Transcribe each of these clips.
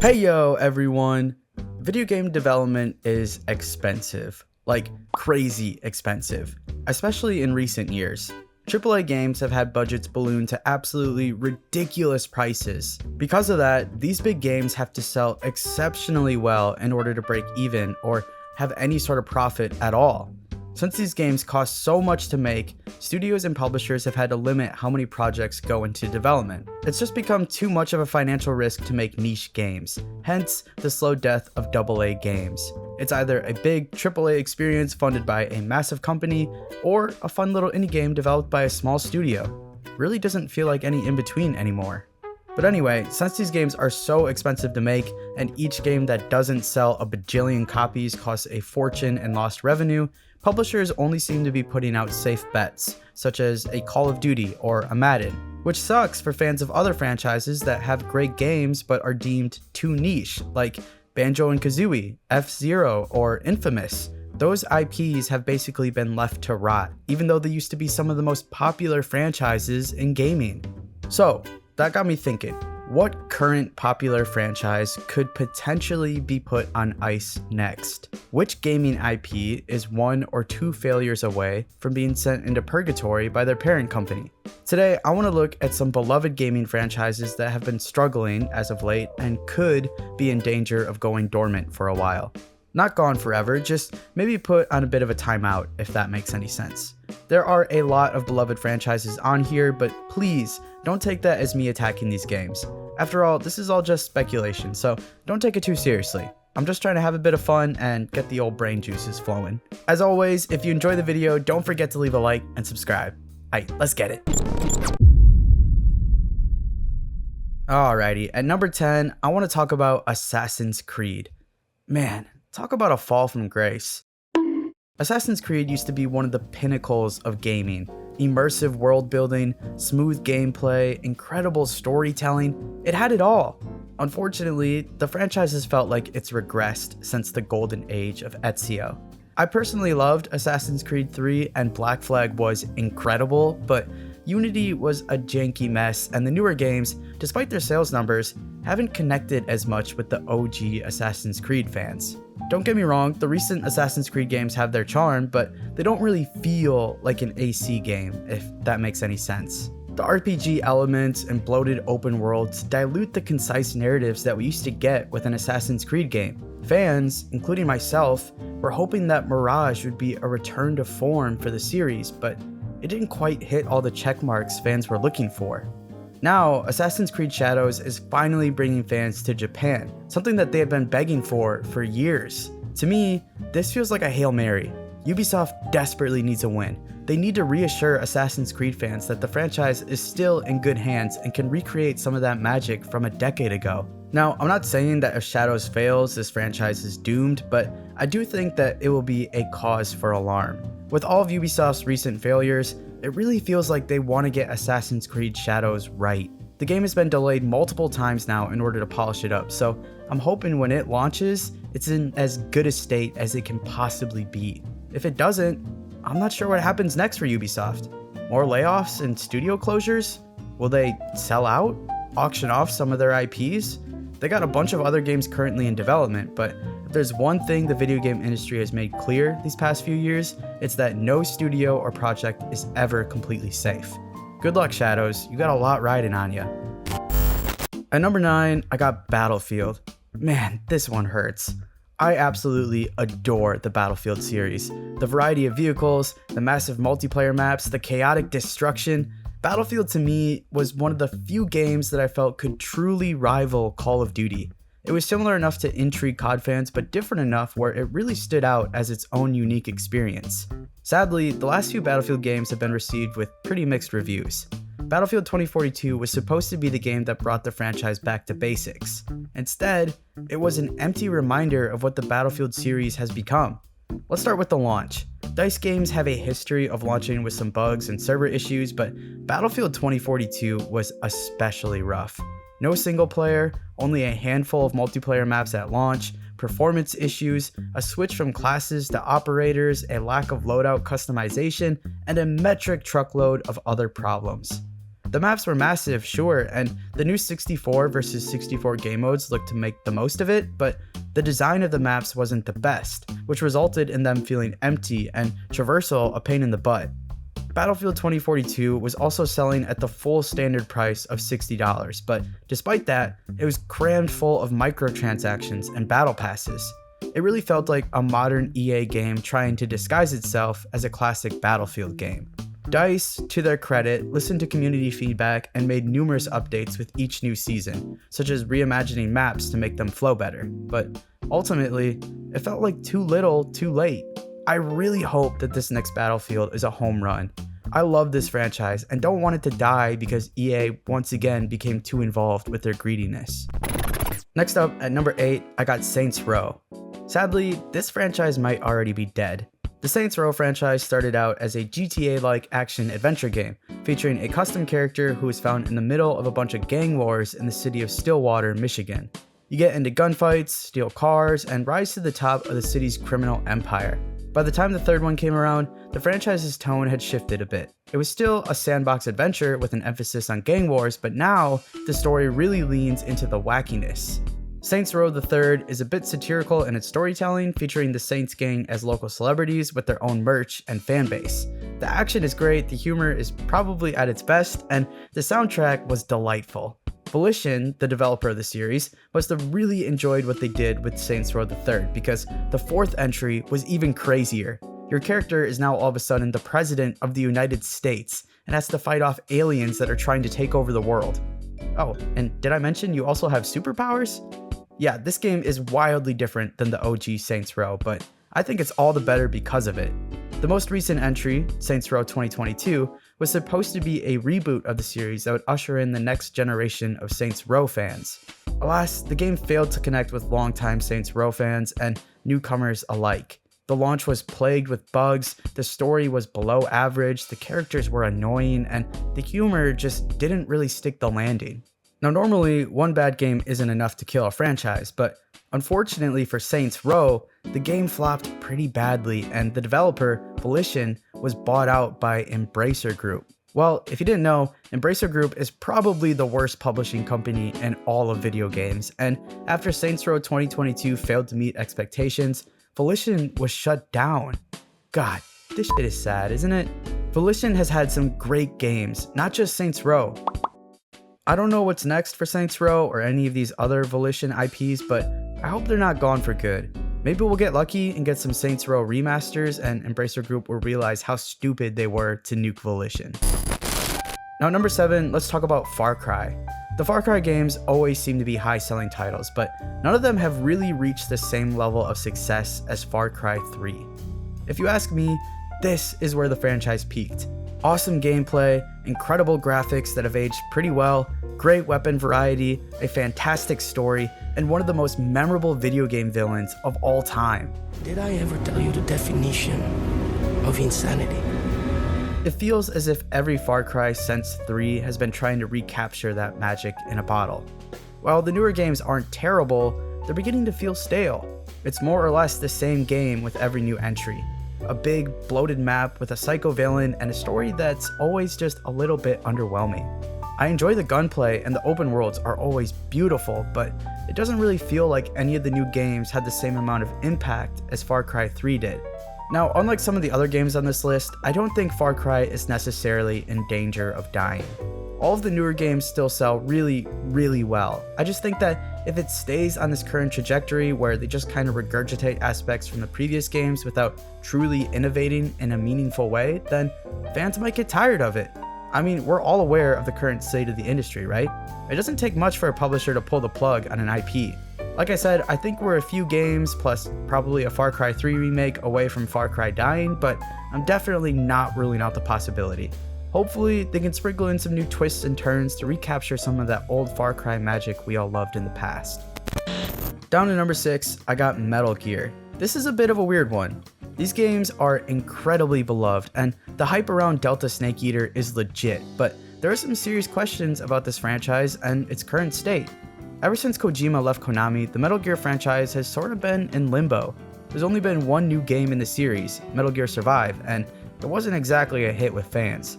Hey yo everyone! Video game development is expensive, like crazy expensive, especially in recent years. AAA games have had budgets balloon to absolutely ridiculous prices. Because of that, these big games have to sell exceptionally well in order to break even or have any sort of profit at all. Since these games cost so much to make, studios and publishers have had to limit how many projects go into development. It's just become too much of a financial risk to make niche games, hence the slow death of AA games. It's either a big AAA experience funded by a massive company, or a fun little indie game developed by a small studio. Really doesn't feel like any in between anymore. But anyway, since these games are so expensive to make, and each game that doesn't sell a bajillion copies costs a fortune and lost revenue, publishers only seem to be putting out safe bets, such as a Call of Duty or a Madden, which sucks for fans of other franchises that have great games but are deemed too niche, like Banjo-Kazooie, F-Zero, or Infamous. Those IPs have basically been left to rot, even though they used to be some of the most popular franchises in gaming. So, that got me thinking, what current popular franchise could potentially be put on ice next? Which gaming IP is one or two failures away from being sent into purgatory by their parent company? Today, I want to look at some beloved gaming franchises that have been struggling as of late and could be in danger of going dormant for a while. Not gone forever, just maybe put on a bit of a timeout, if that makes any sense. There are a lot of beloved franchises on here, but please don't take that as me attacking these games. After all, this is all just speculation, so don't take it too seriously. I'm just trying to have a bit of fun and get the old brain juices flowing. As always, if you enjoy the video, don't forget to leave a like and subscribe. Alright, let's get it. Alrighty, at number 10, I want to talk about Assassin's Creed. Man, talk about a fall from grace. Assassin's Creed used to be one of the pinnacles of gaming. Immersive world building, smooth gameplay, incredible storytelling, it had it all. Unfortunately, the franchise has felt like it's regressed since the golden age of Ezio. I personally loved Assassin's Creed 3 and Black Flag was incredible, but Unity was a janky mess and the newer games, despite their sales numbers, haven't connected as much with the OG Assassin's Creed fans. Don't get me wrong, the recent Assassin's Creed games have their charm, but they don't really feel like an AC game, if that makes any sense. The RPG elements and bloated open worlds dilute the concise narratives that we used to get with an Assassin's Creed game. Fans, including myself, were hoping that Mirage would be a return to form for the series, but it didn't quite hit all the checkmarks fans were looking for. Now, Assassin's Creed Shadows is finally bringing fans to Japan, something that they have been begging for years. To me, this feels like a Hail Mary. Ubisoft desperately needs a win. They need to reassure Assassin's Creed fans that the franchise is still in good hands and can recreate some of that magic from a decade ago. Now, I'm not saying that if Shadows fails, this franchise is doomed, but I do think that it will be a cause for alarm. With all of Ubisoft's recent failures, it really feels like they want to get Assassin's Creed Shadows right. The game has been delayed multiple times now in order to polish it up, so I'm hoping when it launches, it's in as good a state as it can possibly be. If it doesn't, I'm not sure what happens next for Ubisoft. More layoffs and studio closures? Will they sell out? Auction off some of their IPs? They got a bunch of other games currently in development, but if there's one thing the video game industry has made clear these past few years, it's that no studio or project is ever completely safe. Good luck, Shadows. You got a lot riding on ya. At number 9, I got Battlefield. Man, this one hurts. I absolutely adore the Battlefield series. The variety of vehicles, the massive multiplayer maps, the chaotic destruction. Battlefield to me was one of the few games that I felt could truly rival Call of Duty. It was similar enough to intrigue COD fans, but different enough where it really stood out as its own unique experience. Sadly, the last few Battlefield games have been received with pretty mixed reviews. Battlefield 2042 was supposed to be the game that brought the franchise back to basics. Instead, it was an empty reminder of what the Battlefield series has become. Let's start with the launch. DICE games have a history of launching with some bugs and server issues, but Battlefield 2042 was especially rough. No single player, only a handful of multiplayer maps at launch, performance issues, a switch from classes to operators, a lack of loadout customization, and a metric truckload of other problems. The maps were massive, sure, and the new 64 versus 64 game modes looked to make the most of it, but the design of the maps wasn't the best, which resulted in them feeling empty and traversal a pain in the butt. Battlefield 2042 was also selling at the full standard price of $60, but despite that, it was crammed full of microtransactions and battle passes. It really felt like a modern EA game trying to disguise itself as a classic Battlefield game. DICE, to their credit, listened to community feedback and made numerous updates with each new season, such as reimagining maps to make them flow better, but ultimately, it felt like too little, too late. I really hope that this next Battlefield is a home run. I love this franchise and don't want it to die because EA once again became too involved with their greediness. Next up, at number 8, I got Saints Row. Sadly, this franchise might already be dead. The Saints Row franchise started out as a GTA-like action-adventure game, featuring a custom character who is found in the middle of a bunch of gang wars in the city of Stillwater, Michigan. You get into gunfights, steal cars, and rise to the top of the city's criminal empire. By the time the third one came around, the franchise's tone had shifted a bit. It was still a sandbox adventure with an emphasis on gang wars, but now the story really leans into the wackiness. Saints Row the Third is a bit satirical in its storytelling, featuring the Saints gang as local celebrities with their own merch and fan base. The action is great, the humor is probably at its best, and the soundtrack was delightful. Volition, the developer of the series, must have really enjoyed what they did with Saints Row the Third, because the fourth entry was even crazier. Your character is now all of a sudden the president of the United States and has to fight off aliens that are trying to take over the world. Oh, and did I mention you also have superpowers? Yeah, this game is wildly different than the OG Saints Row, but I think it's all the better because of it. The most recent entry, Saints Row 2022, was supposed to be a reboot of the series that would usher in the next generation of Saints Row fans. Alas, the game failed to connect with longtime Saints Row fans and newcomers alike. The launch was plagued with bugs, the story was below average, the characters were annoying, and the humor just didn't really stick the landing. Now normally, one bad game isn't enough to kill a franchise, but unfortunately for Saints Row, the game flopped pretty badly and the developer, Volition, was bought out by Embracer Group. Well, if you didn't know, Embracer Group is probably the worst publishing company in all of video games, and after Saints Row 2022 failed to meet expectations, Volition was shut down. God, this shit is sad, isn't it? Volition has had some great games, not just Saints Row. I don't know what's next for Saints Row or any of these other Volition IPs, but I hope they're not gone for good. Maybe we'll get lucky and get some Saints Row remasters and Embracer Group will realize how stupid they were to nuke Volition. Now number 7, let's talk about Far Cry. The Far Cry games always seem to be high-selling titles, but none of them have really reached the same level of success as Far Cry 3. If you ask me, this is where the franchise peaked. Awesome gameplay, incredible graphics that have aged pretty well, great weapon variety, a fantastic story, and one of the most memorable video game villains of all time. Did I ever tell you the definition of insanity? It feels as if every Far Cry since 3 has been trying to recapture that magic in a bottle. While the newer games aren't terrible, they're beginning to feel stale. It's more or less the same game with every new entry. A big, bloated map with a psycho villain and a story that's always just a little bit underwhelming. I enjoy the gunplay and the open worlds are always beautiful, but it doesn't really feel like any of the new games had the same amount of impact as Far Cry 3 did. Now, unlike some of the other games on this list, I don't think Far Cry is necessarily in danger of dying. All of the newer games still sell really, really well. I just think that if it stays on this current trajectory where they just kind of regurgitate aspects from the previous games without truly innovating in a meaningful way, then fans might get tired of it. I mean, we're all aware of the current state of the industry, right? It doesn't take much for a publisher to pull the plug on an IP. Like I said, I think we're a few games, plus probably a Far Cry 3 remake away from Far Cry dying, but I'm definitely not ruling out the possibility. Hopefully, they can sprinkle in some new twists and turns to recapture some of that old Far Cry magic we all loved in the past. Down to number 6, I got Metal Gear. This is a bit of a weird one. These games are incredibly beloved, and the hype around Delta Snake Eater is legit, but there are some serious questions about this franchise and its current state. Ever since Kojima left Konami, the Metal Gear franchise has sort of been in limbo. There's only been one new game in the series, Metal Gear Survive, and it wasn't exactly a hit with fans.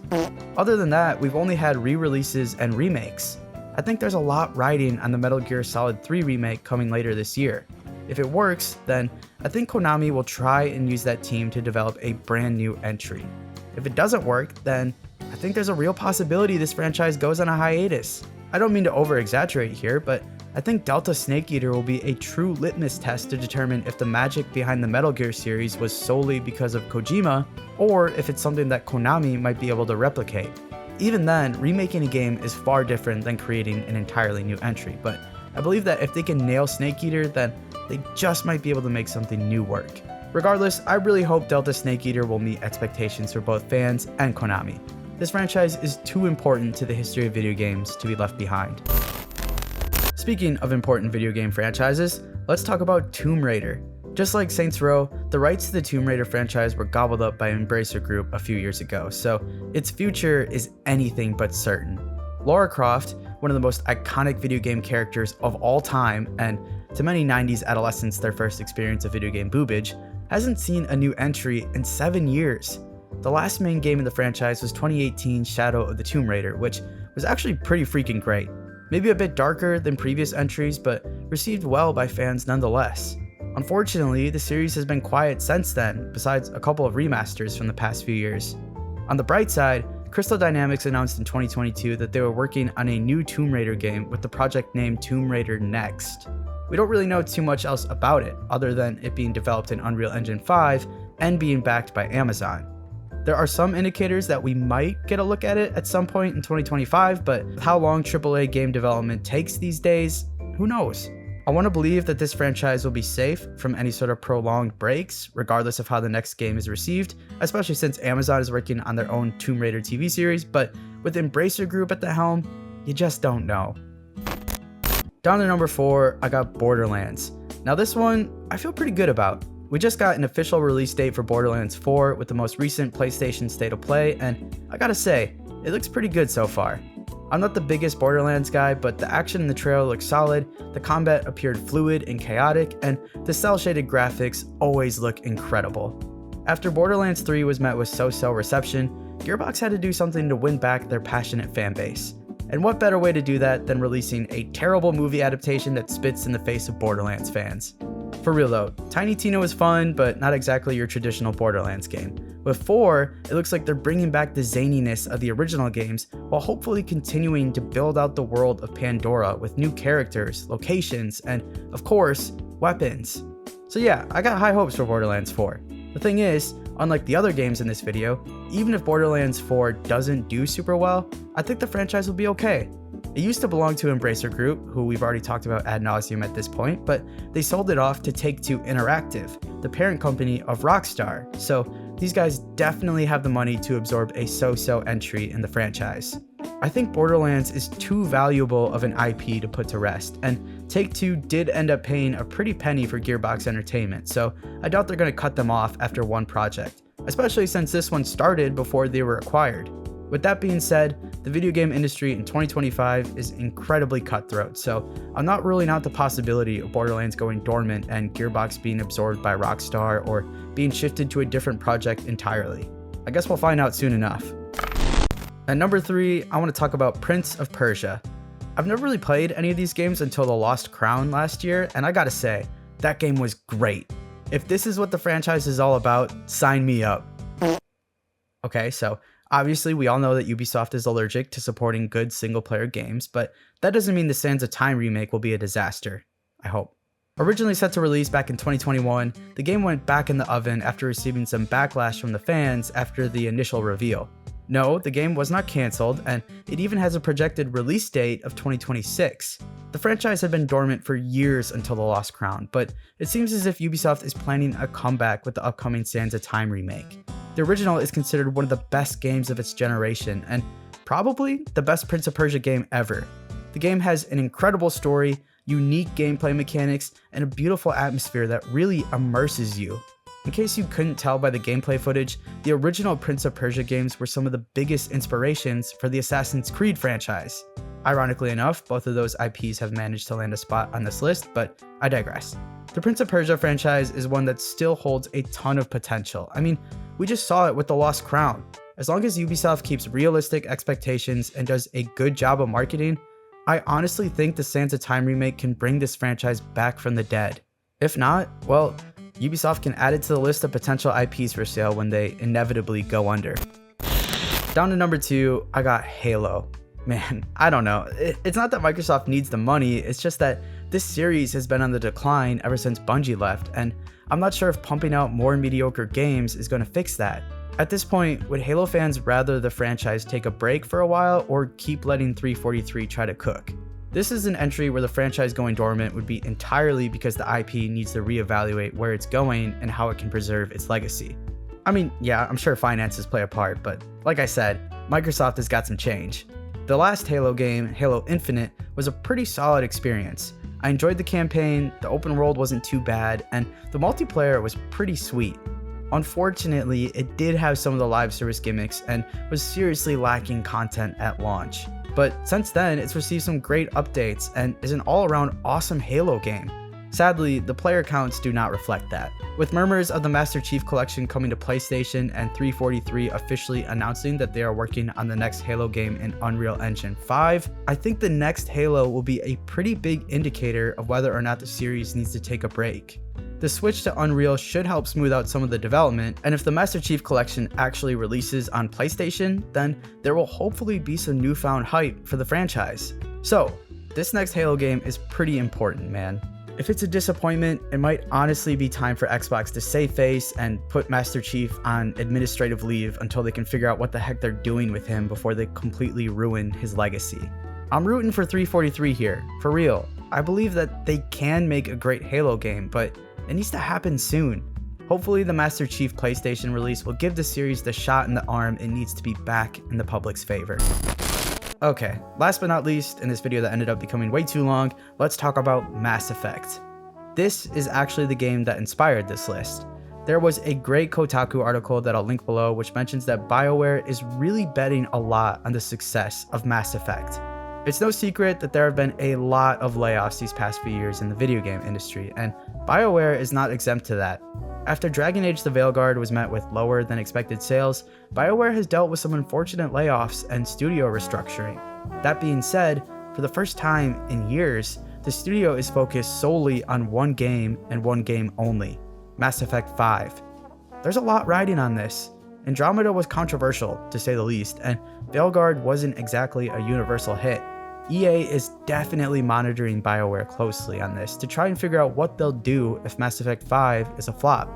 Other than that, we've only had re-releases and remakes. I think there's a lot riding on the Metal Gear Solid 3 remake coming later this year. If it works, then I think Konami will try and use that team to develop a brand new entry. If it doesn't work, then I think there's a real possibility this franchise goes on a hiatus. I don't mean to over-exaggerate here, but I think Delta Snake Eater will be a true litmus test to determine if the magic behind the Metal Gear series was solely because of Kojima, or if it's something that Konami might be able to replicate. Even then, remaking a game is far different than creating an entirely new entry, but I believe that if they can nail Snake Eater, then they just might be able to make something new work. Regardless, I really hope Delta Snake Eater will meet expectations for both fans and Konami. This franchise is too important to the history of video games to be left behind. Speaking of important video game franchises, let's talk about Tomb Raider. Just like Saints Row, the rights to the Tomb Raider franchise were gobbled up by Embracer Group a few years ago, so its future is anything but certain. Lara Croft, one of the most iconic video game characters of all time, and to many 90s adolescents their first experience of video game boobage, hasn't seen a new entry in 7 years. The last main game in the franchise was 2018 Shadow of the Tomb Raider, which was actually pretty freaking great. Maybe a bit darker than previous entries, but received well by fans nonetheless. Unfortunately, the series has been quiet since then, besides a couple of remasters from the past few years. On the bright side, Crystal Dynamics announced in 2022 that they were working on a new Tomb Raider game with the project named Tomb Raider Next. We don't really know too much else about it, other than it being developed in Unreal Engine 5 and being backed by Amazon. There are some indicators that we might get a look at it at some point in 2025, but with how long AAA game development takes these days, who knows? I want to believe that this franchise will be safe from any sort of prolonged breaks, regardless of how the next game is received, especially since Amazon is working on their own Tomb Raider TV series, but with Embracer Group at the helm, you just don't know. Down to number 4, I got Borderlands. Now this one, I feel pretty good about. We just got an official release date for Borderlands 4 with the most recent PlayStation State of Play, and I gotta say, it looks pretty good so far. I'm not the biggest Borderlands guy, but the action in the trailer looks solid, the combat appeared fluid and chaotic, and the cel-shaded graphics always look incredible. After Borderlands 3 was met with so-so reception, Gearbox had to do something to win back their passionate fanbase. And what better way to do that than releasing a terrible movie adaptation that spits in the face of Borderlands fans? For real though, Tiny Tina was fun, but not exactly your traditional Borderlands game. With 4, it looks like they're bringing back the zaniness of the original games, while hopefully continuing to build out the world of Pandora with new characters, locations, and, of course, weapons. So yeah, I got high hopes for Borderlands 4. The thing is, unlike the other games in this video, even if Borderlands 4 doesn't do super well, I think the franchise will be okay. It used to belong to Embracer Group, who we've already talked about ad nauseum at this point, but they sold it off to Take-Two Interactive, the parent company of Rockstar, so these guys definitely have the money to absorb a so-so entry in the franchise. I think Borderlands is too valuable of an IP to put to rest, and Take-Two did end up paying a pretty penny for Gearbox Entertainment, so I doubt they're going to cut them off after one project, especially since this one started before they were acquired. With that being said, the video game industry in 2025 is incredibly cutthroat, so I'm not ruling out the possibility of Borderlands going dormant and Gearbox being absorbed by Rockstar or being shifted to a different project entirely. I guess we'll find out soon enough. At number 3, I want to talk about Prince of Persia. I've never really played any of these games until The Lost Crown last year, and I gotta say, that game was great. If this is what the franchise is all about, sign me up. Okay, so obviously, we all know that Ubisoft is allergic to supporting good single-player games, but that doesn't mean the Sands of Time remake will be a disaster. I hope. Originally set to release back in 2021, the game went back in the oven after receiving some backlash from the fans after the initial reveal. No, the game was not cancelled, and it even has a projected release date of 2026. The franchise had been dormant for years until The Lost Crown, but it seems as if Ubisoft is planning a comeback with the upcoming Sands of Time remake. The original is considered one of the best games of its generation, and probably the best Prince of Persia game ever. The game has an incredible story, unique gameplay mechanics, and a beautiful atmosphere that really immerses you. In case you couldn't tell by the gameplay footage, the original Prince of Persia games were some of the biggest inspirations for the Assassin's Creed franchise. Ironically enough, both of those IPs have managed to land a spot on this list, but I digress. The Prince of Persia franchise is one that still holds a ton of potential. I mean, we just saw it with The Lost Crown. As long as Ubisoft keeps realistic expectations and does a good job of marketing, I honestly think the Sands of Time remake can bring this franchise back from the dead. If not, well, Ubisoft can add it to the list of potential IPs for sale when they inevitably go under. Down to number 2, I got Halo. Man, I don't know. It's not that Microsoft needs the money, it's just that this series has been on the decline ever since Bungie left, and I'm not sure if pumping out more mediocre games is going to fix that. At this point, would Halo fans rather the franchise take a break for a while or keep letting 343 try to cook? This is an entry where the franchise going dormant would be entirely because the IP needs to reevaluate where it's going and how it can preserve its legacy. I mean, yeah, I'm sure finances play a part, but like I said, Microsoft has got some change. The last Halo game, Halo Infinite, was a pretty solid experience. I enjoyed the campaign, the open world wasn't too bad, and the multiplayer was pretty sweet. Unfortunately, it did have some of the live service gimmicks and was seriously lacking content at launch. But since then, it's received some great updates and is an all-around awesome Halo game. Sadly, the player counts do not reflect that. With murmurs of the Master Chief Collection coming to PlayStation and 343 officially announcing that they are working on the next Halo game in Unreal Engine 5, I think the next Halo will be a pretty big indicator of whether or not the series needs to take a break. The switch to Unreal should help smooth out some of the development, and if the Master Chief Collection actually releases on PlayStation, then there will hopefully be some newfound hype for the franchise. So, this next Halo game is pretty important, man. If it's a disappointment, it might honestly be time for Xbox to save face and put Master Chief on administrative leave until they can figure out what the heck they're doing with him before they completely ruin his legacy. I'm rooting for 343 here, for real. I believe that they can make a great Halo game, but it needs to happen soon. Hopefully the Master Chief PlayStation release will give the series the shot in the arm it needs to be back in the public's favor. Okay, last but not least, in this video that ended up becoming way too long, let's talk about Mass Effect. This is actually the game that inspired this list. There was a great Kotaku article that I'll link below which mentions that BioWare is really betting a lot on the success of Mass Effect. It's no secret that there have been a lot of layoffs these past few years in the video game industry, and BioWare is not exempt to that. After Dragon Age: The Veilguard was met with lower than expected sales, BioWare has dealt with some unfortunate layoffs and studio restructuring. That being said, for the first time in years, the studio is focused solely on one game and one game only, Mass Effect 5. There's a lot riding on this. Andromeda was controversial, to say the least, and Veilguard wasn't exactly a universal hit. EA is definitely monitoring BioWare closely on this to try and figure out what they'll do if Mass Effect 5 is a flop.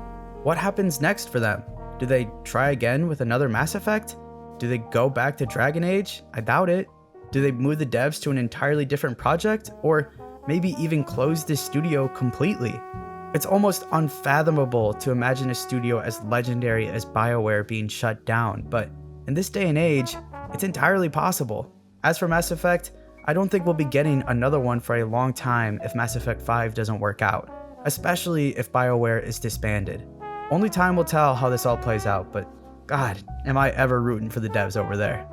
What happens next for them? Do they try again with another Mass Effect? Do they go back to Dragon Age? I doubt it. Do they move the devs to an entirely different project? Or maybe even close this studio completely? It's almost unfathomable to imagine a studio as legendary as BioWare being shut down, but in this day and age, it's entirely possible. As for Mass Effect, I don't think we'll be getting another one for a long time if Mass Effect 5 doesn't work out, especially if BioWare is disbanded. Only time will tell how this all plays out, but God, am I ever rooting for the devs over there.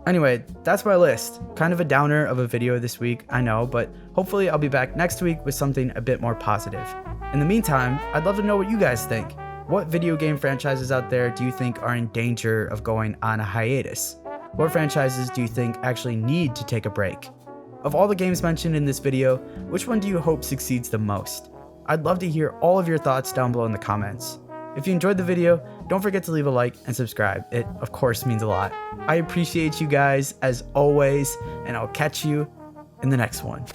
Anyway, that's my list. Kind of a downer of a video this week, I know, but hopefully I'll be back next week with something a bit more positive. In the meantime, I'd love to know what you guys think. What video game franchises out there do you think are in danger of going on a hiatus? What franchises do you think actually need to take a break? Of all the games mentioned in this video, which one do you hope succeeds the most? I'd love to hear all of your thoughts down below in the comments. If you enjoyed the video, don't forget to leave a like and subscribe. It, of course, means a lot. I appreciate you guys as always, and I'll catch you in the next one.